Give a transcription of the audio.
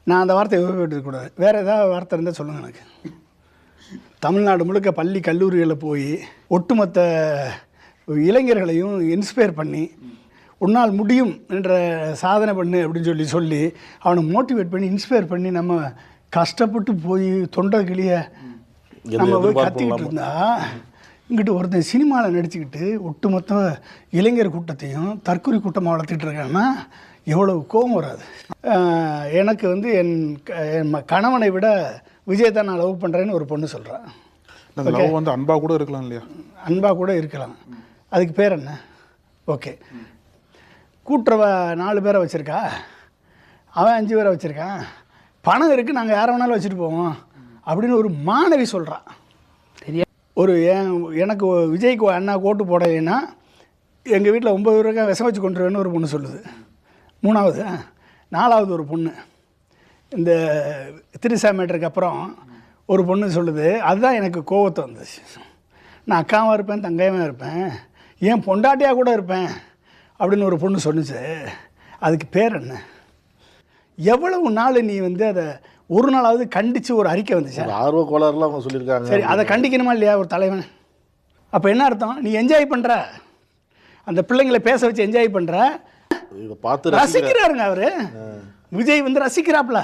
நான் அந்த வார்த்தையை உபயோகிக்கக்கூடாது, வேறு ஏதாவது வார்த்தை இருந்தால் சொல்லுங்கள் எனக்கு. தமிழ்நாடு முழுக்க பள்ளி கல்லூரிகளில் போய் ஒட்டுமொத்த இளைஞர்களையும் இன்ஸ்பயர் பண்ணி உன்னால் முடியும் என்ற சாதனை பண்ணு அப்படின்னு சொல்லி அவனை மோட்டிவேட் பண்ணி இன்ஸ்பயர் பண்ணி நம்ம கஷ்டப்பட்டு போய் தொண்டை கிளிய நம்ம போய் கத்திக்கிட்டு இருந்தா இங்கிட்டு ஒருத்தன் சினிமாவில் நடிச்சுக்கிட்டு ஒட்டுமொத்த இளைஞர் கூட்டத்தையும் தற்கொலை கூட்டமாக வளர்த்துக்கிட்டு இருக்காங்கன்னா எவ்வளவு கோபம் வராது. எனக்கு வந்து என் கணவனை விட விஜய் தான் நான் லவ் பண்ணுறேன்னு ஒரு பொண்ணு சொல்கிறேன். லவ் வந்து அன்பாக கூட இருக்கலாம் இல்லையா? அன்பாக கூட இருக்கலாம். அதுக்கு பேர் என்ன? ஓகே, கூட்டுறவ 4 பேரை வச்சுருக்கா, அவன் 5 பேரை வச்சுருக்கான், பணம் இருக்குது, நாங்கள் யாரை வேணாலும் வச்சுட்டு போவோம் அப்படின்னு ஒரு மாணவி சொல்கிறான். ஒரு எனக்கு விஜய்க்கு அண்ணா ஓட்டு போடலைன்னா எங்கள் வீட்டில் 9 ரூபாய்க்கு விஷம் வச்சு கொண்டுருவேன்னு ஒரு பொண்ணு சொல்லுது. 3வது 4வது ஒரு பொண்ணு இந்த திரிசா மேட்டருக்கு அப்புறம் ஒரு பொண்ணு சொல்லுது. அதுதான் எனக்கு கோவத்தை வந்துச்சு. நான் அக்காவாக இருப்பேன், தங்கையமாக இருப்பேன், ஏன் பொண்டாட்டியாக கூட இருப்பேன் அப்படின்னு ஒரு பொண்ணு சொன்னிச்சு. அதுக்கு பேர் என்ன? எவ்வளவு நாள் நீ வந்து அதை ஒரு நாளாவது கண்டித்து ஒரு அறிக்கை வந்துச்சு? ஆர்வ கோளாறுலாம் அவங்க சொல்லியிருக்காங்க. சரி, அதை கண்டிக்கணுமா இல்லையா ஒரு தலைவன்? அப்போ என்ன அர்த்தம்? நீ என்ஜாய் பண்ணுற, அந்த பிள்ளைங்களை பேச வச்சு என்ஜாய் பண்ணுற, பார்த்து ரசிக்கிறாருங்க அவரு. விஜய் வந்து ரசிக்கிறாப்புல.